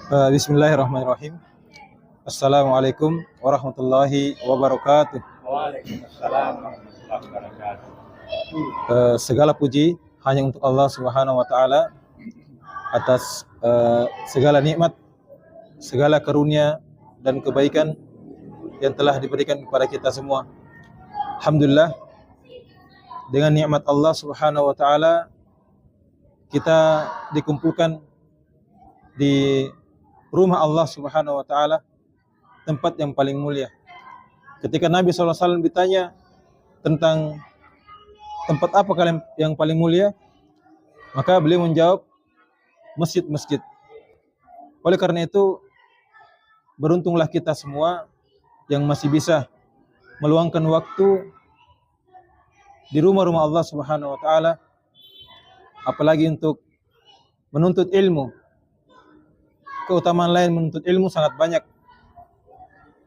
Bismillahirrahmanirrahim. Assalamualaikum warahmatullahi wabarakatuh. Waalaikumsalam warahmatullahi wabarakatuh. Segala puji hanya untuk Allah Subhanahu wa taala atas segala nikmat, segala karunia dan kebaikan yang telah diberikan kepada kita semua. Alhamdulillah, dengan nikmat Allah Subhanahu wa taala kita dikumpulkan di rumah Allah Subhanahu wa taala, tempat yang paling mulia. Ketika Nabi SAW ditanya tentang tempat apa kalian yang paling mulia, maka beliau menjawab masjid-masjid. Oleh karena itu, beruntunglah kita semua yang masih bisa meluangkan waktu di rumah-rumah Allah Subhanahu wa taala, apalagi untuk menuntut ilmu. Keutamaan lain menuntut ilmu sangat banyak.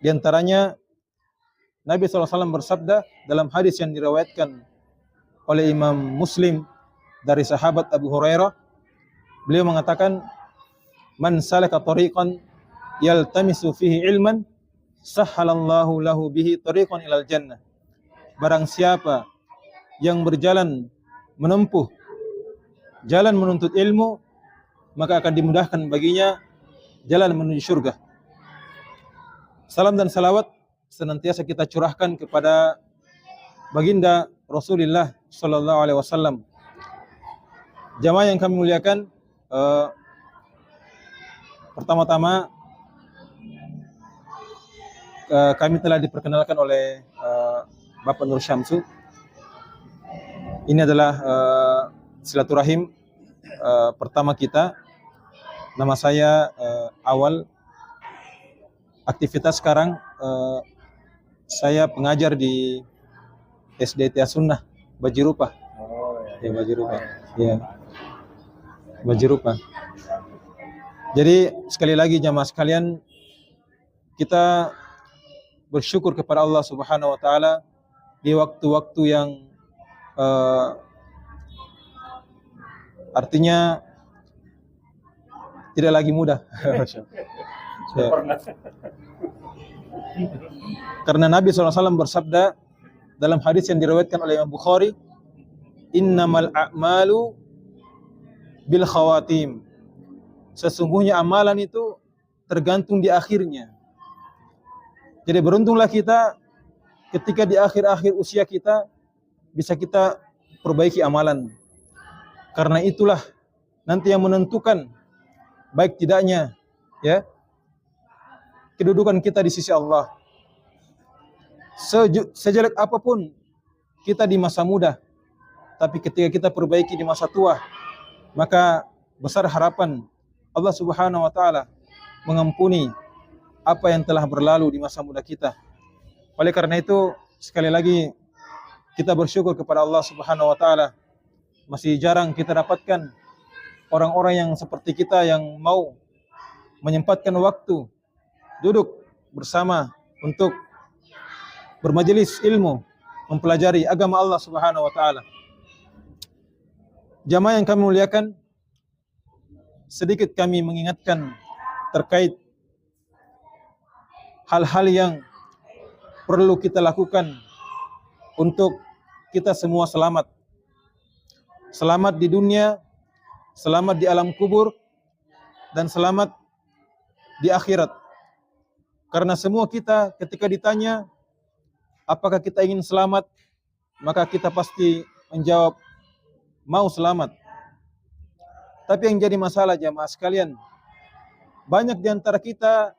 Di antaranya Nabi SAW bersabda dalam hadis yang diriwayatkan oleh Imam Muslim dari sahabat Abu Hurairah. Beliau mengatakan, "Man salaka tariqan yaltamisu fihi ilman, sahhalallahu lahu bihi tariqan ilal jannah." Barang siapa yang berjalan menempuh jalan menuntut ilmu, maka akan dimudahkan baginya jalan menuju surga. Salam dan salawat senantiasa kita curahkan kepada baginda Rasulullah sallallahu alaihi wasallam. Jamaah yang kami muliakan, pertama-tama kami telah diperkenalkan oleh Bapak Nur Syamsu. Ini adalah silaturahim pertama kita. Nama saya Awal. Aktivitas sekarang saya pengajar di SDT Sunnah Bajirupa. Ya, Bajirupa. Ya, Bajirupa. Jadi sekali lagi jamaah sekalian, kita bersyukur kepada Allah Subhanahu wa taala di waktu-waktu yang artinya tidak lagi mudah. Ya. Karena Nabi SAW bersabda dalam hadis yang diriwayatkan oleh Imam Bukhari, "Innamal a'malu bil khawatim." Sesungguhnya amalan itu tergantung di akhirnya. Jadi beruntunglah kita ketika di akhir-akhir usia kita bisa kita perbaiki amalan. Karena itulah nanti yang menentukan baik tidaknya ya kedudukan kita di sisi Allah. Sejelek apapun kita di masa muda, tapi ketika kita perbaiki di masa tua, maka besar harapan Allah Subhanahu wa taala mengampuni apa yang telah berlalu di masa muda kita. Oleh karena itu, sekali lagi kita bersyukur kepada Allah Subhanahu wa taala. Masih jarang kita dapatkan orang-orang yang seperti kita yang mau menyempatkan waktu duduk bersama untuk bermajelis ilmu, mempelajari agama Allah Subhanahu wa taala. Jamaah yang kami muliakan, sedikit kami mengingatkan terkait hal-hal yang perlu kita lakukan untuk kita semua selamat. Selamat di dunia, selamat di alam kubur, dan selamat di akhirat. Karena semua kita ketika ditanya apakah kita ingin selamat, maka kita pasti menjawab mau selamat. Tapi yang jadi masalah jamaah sekalian, banyak di antara kita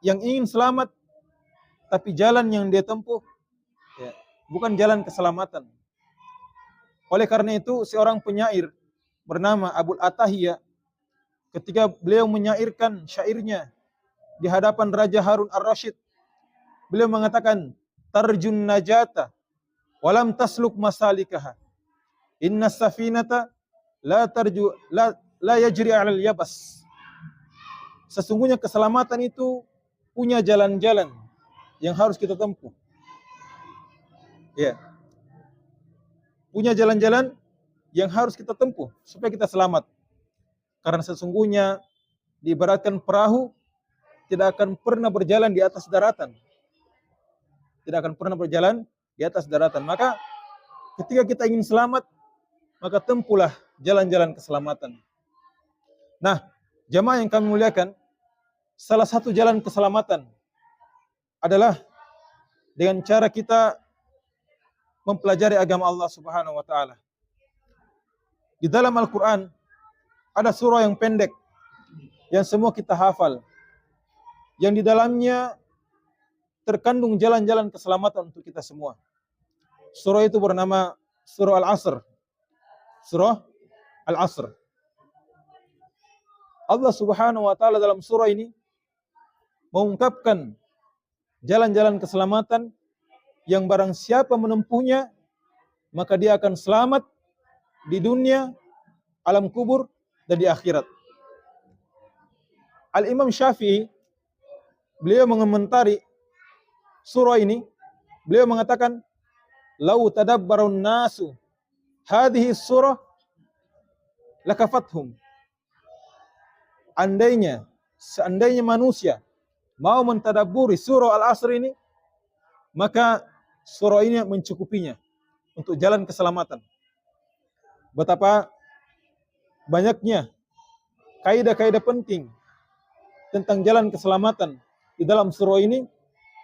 yang ingin selamat, tapi jalan yang dia tempuh ya, bukan jalan keselamatan. Oleh karena itu, seorang penyair bernama Abul Atahiyah, ketika beliau menyairkan syairnya di hadapan Raja Harun ar-Rasyid, beliau mengatakan, "Tarjun najata walam tasluk masalikaha. Inna safinata la yajri 'alal yabas." Sesungguhnya keselamatan itu punya jalan-jalan yang harus kita tempuh. Ya. Punya jalan-jalan yang harus kita tempuh supaya kita selamat. Karena sesungguhnya diibaratkan perahu tidak akan pernah berjalan di atas daratan. Tidak akan pernah berjalan di atas daratan. Maka ketika kita ingin selamat, maka tempuhlah jalan-jalan keselamatan. Nah, jamaah yang kami muliakan, salah satu jalan keselamatan adalah dengan cara kita mempelajari agama Allah Subhanahu wa taala. Di dalam Al-Qur'an ada surah yang pendek yang semua kita hafal, yang di dalamnya terkandung jalan-jalan keselamatan untuk kita semua. Surah itu bernama Surah Al-Asr. Surah Al-Asr. Allah Subhanahu wa taala dalam surah ini mengungkapkan jalan-jalan keselamatan yang barang siapa menempuhnya, maka dia akan selamat di dunia, alam kubur, dan di akhirat. Al-Imam Syafi'i, beliau mengomentari surah ini, beliau mengatakan, "Lau tadabbarun nasu hadhihi surah lakafathum." Seandainya manusia mau mentadabburi surah Al-Asr ini, maka surah ini mencukupinya untuk jalan keselamatan. Betapa banyaknya kaidah-kaidah penting tentang jalan keselamatan di dalam surah ini,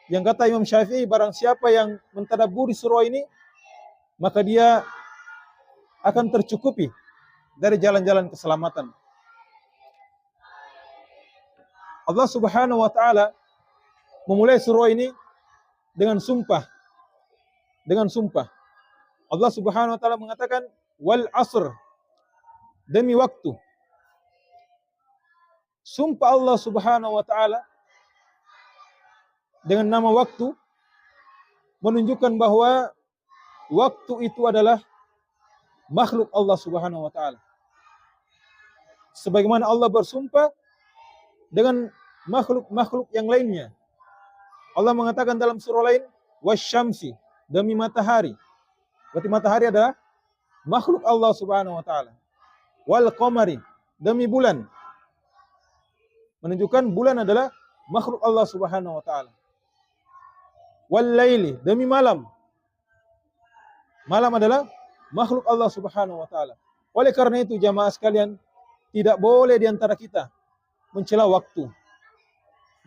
yang kata Imam Syafi'i, barang siapa yang mentadabburi surah ini, maka dia akan tercukupi dari jalan-jalan keselamatan. Allah Subhanahu wa taala memulai surah ini dengan sumpah. Dengan sumpah. Allah Subhanahu wa taala mengatakan, "Wal 'asr." Demi waktu. Sumpah Allah Subhanahu wa taala dengan nama waktu menunjukkan bahwa waktu itu adalah makhluk Allah Subhanahu wa taala. Sebagaimana Allah bersumpah dengan makhluk-makhluk yang lainnya. Allah mengatakan dalam surah lain, "Wasyamsi," demi matahari. Berarti matahari adalah makhluk Allah Subhanahu wa taala. Wal qamari, demi bulan. Menunjukkan bulan adalah makhluk Allah Subhanahu wa taala. Wal laili, demi malam. Malam adalah makhluk Allah Subhanahu wa taala. Oleh karena itu jamaah sekalian, tidak boleh di antara kita mencela waktu.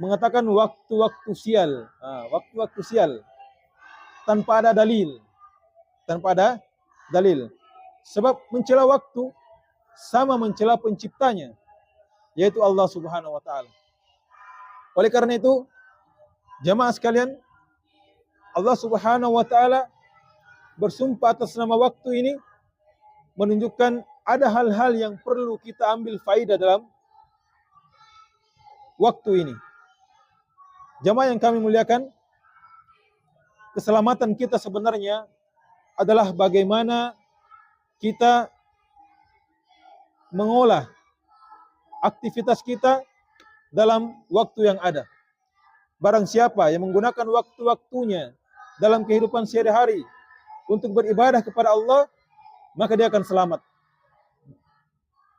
Mengatakan waktu-waktu sial, waktu-waktu sial tanpa ada dalil. Tanpa ada dalil. Sebab mencela waktu sama mencela penciptanya, yaitu Allah Subhanahu wa taala. Oleh karena itu, jamaah sekalian, Allah Subhanahu wa taala bersumpah atas nama waktu ini menunjukkan ada hal-hal yang perlu kita ambil faedah dalam waktu ini. Jamaah yang kami muliakan, keselamatan kita sebenarnya adalah bagaimana kita mengolah aktivitas kita dalam waktu yang ada. Barang siapa yang menggunakan waktu-waktunya dalam kehidupan sehari-hari untuk beribadah kepada Allah, maka dia akan selamat.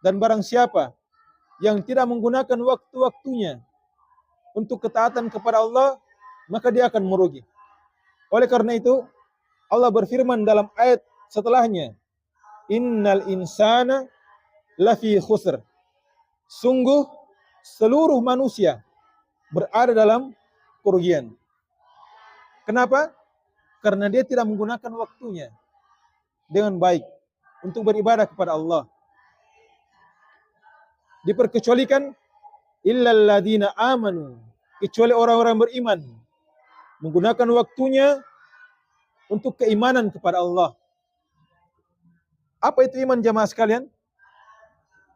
Dan barang siapa yang tidak menggunakan waktu-waktunya untuk ketaatan kepada Allah, maka dia akan merugi. Oleh karena itu, Allah berfirman dalam ayat setelahnya, "Innal insana lafi khusr." Sungguh seluruh manusia berada dalam kerugian. Kenapa? Karena dia tidak menggunakan waktunya dengan baik untuk beribadah kepada Allah. Diperkecualikan illal ladzina amanu, kecuali orang-orang beriman menggunakan waktunya untuk keimanan kepada Allah. Apa itu iman jamaah sekalian?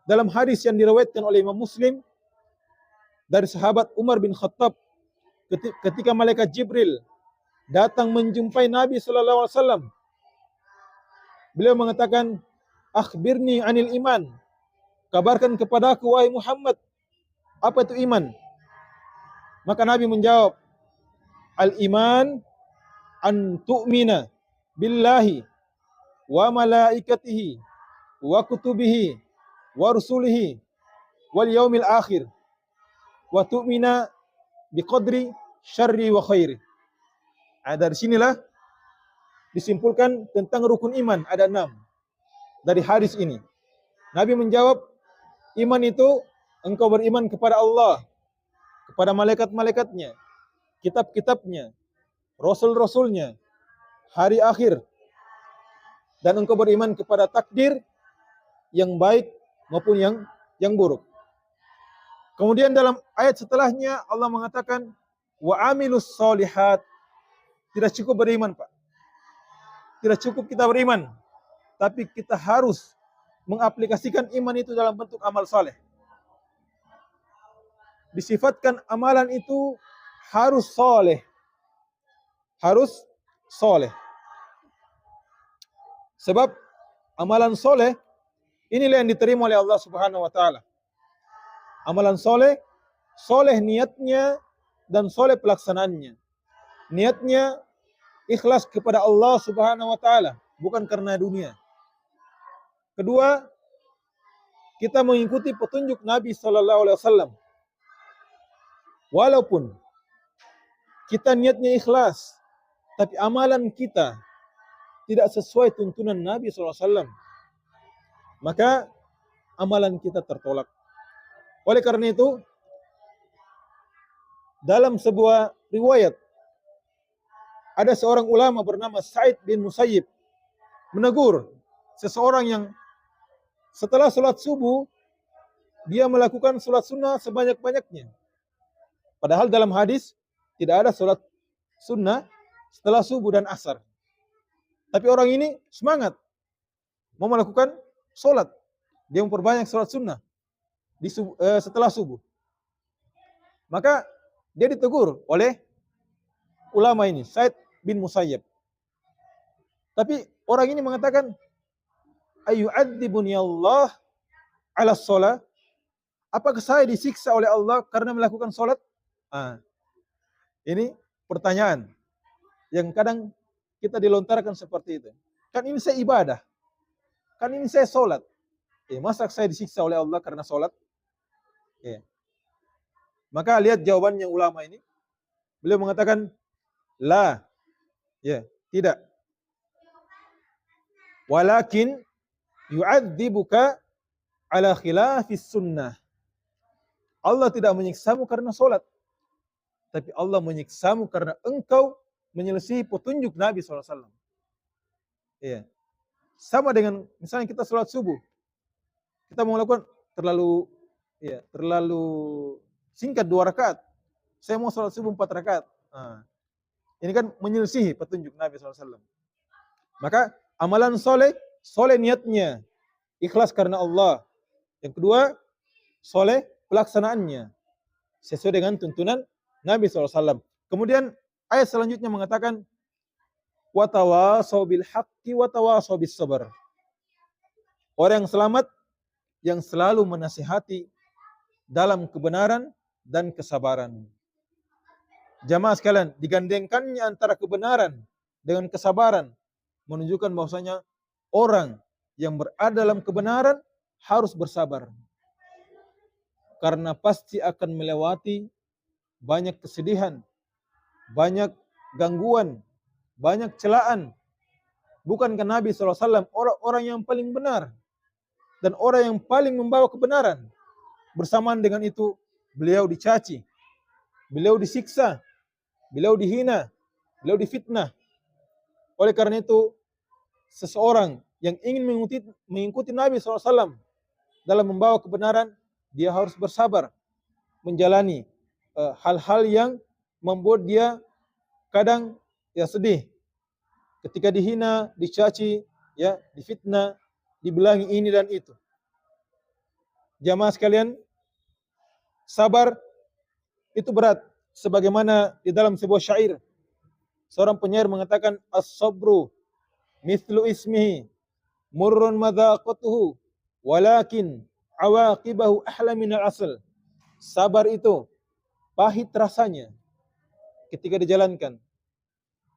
Dalam hadis yang diriwayatkan oleh Imam Muslim dari sahabat Umar bin Khattab, ketika malaikat Jibril datang menjumpai Nabi sallallahu alaihi wasallam, beliau mengatakan, "Akhbirni anil iman." Kabarkan kepadaku wahai Muhammad, apa itu iman? Maka Nabi menjawab, "Al-iman an tu'mina billahi wa malaikatihi wa kutubihi wa rusulihi wal yaumil akhir wa tu'mina biqadri syarri wa khairi. Dari sinilah disimpulkan tentang rukun iman, ada 6 dari hadis ini. Nabi menjawab, iman itu engkau beriman kepada Allah, kepada malaikat-malaikatnya, kitab-kitabnya, rasul-rasulnya, hari akhir, dan engkau beriman kepada takdir yang baik maupun yang buruk. Kemudian dalam ayat setelahnya Allah mengatakan wa amilus solihat. Tidak cukup beriman, Pak. Tidak cukup kita beriman, tapi kita harus mengaplikasikan iman itu dalam bentuk amal saleh. Disifatkan amalan itu harus saleh. Harus saleh. Sebab amalan soleh inilah yang diterima oleh Allah Subhanahu wa taala. Amalan soleh, soleh niatnya dan soleh pelaksanaannya. Niatnya ikhlas kepada Allah Subhanahu wa taala, bukan karena dunia. Kedua, kita mengikuti petunjuk Nabi sallallahu alaihi wasallam. Walaupun kita niatnya ikhlas, tapi amalan kita tidak sesuai tuntunan Nabi SAW, maka amalan kita tertolak. Oleh karena itu, dalam sebuah riwayat, ada seorang ulama bernama Sa'id bin Musayyib menegur seseorang yang setelah sholat subuh, dia melakukan sholat sunnah sebanyak-banyaknya. Padahal dalam hadis, tidak ada sholat sunnah setelah subuh dan asar. Tapi orang ini semangat mau melakukan sholat. Dia memperbanyak sholat sunnah setelah subuh. Maka dia ditegur oleh ulama ini, Sa'id bin Musayyib. Tapi orang ini mengatakan, ayyu'adzibuni Allah ala sholat? Apakah saya disiksa oleh Allah karena melakukan sholat? Ini pertanyaan yang kadang kita dilontarkan seperti itu. Kan ini saya ibadah. Kan ini saya sholat. Masa saya disiksa oleh Allah karena sholat? Maka lihat jawabannya ulama ini. Beliau mengatakan, la. Tidak. Walakin yu'adzibuka ala khilafis sunnah. Allah tidak menyiksamu karena sholat. Tapi Allah menyiksamu karena engkau menyelesaikan petunjuk Nabi SAW. Sama dengan misalnya kita sholat subuh. Kita mau lakukan terlalu singkat 2 rakaat. Saya mau sholat subuh 4 rakaat. Ini kan menyelesaikan petunjuk Nabi SAW. Maka amalan soleh niatnya. Ikhlas karena Allah. Yang kedua, soleh pelaksanaannya. Sesuai dengan tuntunan Nabi SAW. Kemudian ayat selanjutnya mengatakan, wa tawasau bil haqqi wa tawasau bis sabr. Orang yang selamat yang selalu menasihati dalam kebenaran dan kesabaran. Jamaah sekalian, digandengkannya antara kebenaran dengan kesabaran menunjukkan bahwasanya orang yang berada dalam kebenaran harus bersabar. Karena pasti akan melewati banyak kesedihan, banyak gangguan, banyak celaan. Bukankah Nabi SAW orang yang paling benar dan orang yang paling membawa kebenaran? Bersamaan dengan itu, beliau dicaci, beliau disiksa, beliau dihina, beliau difitnah. Oleh karena itu, seseorang yang ingin mengikuti Nabi SAW dalam membawa kebenaran, dia harus bersabar menjalani hal-hal yang membuat dia kadang sedih. Ketika dihina, dicaci, difitnah, dibelangi ini dan itu. Jamaah sekalian, sabar itu berat. Sebagaimana di dalam sebuah syair, seorang penyair mengatakan, as-sabru mithlu ismihi murrun madhaqatuhu walakin awaqibahu ahla minal asl. Sabar itu pahit rasanya ketika dijalankan,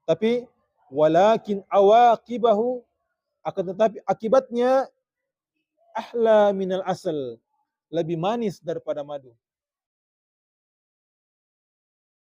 tapi walakin awaqibahu, akan tetapi akibatnya ahla minal asl, lebih manis daripada madu.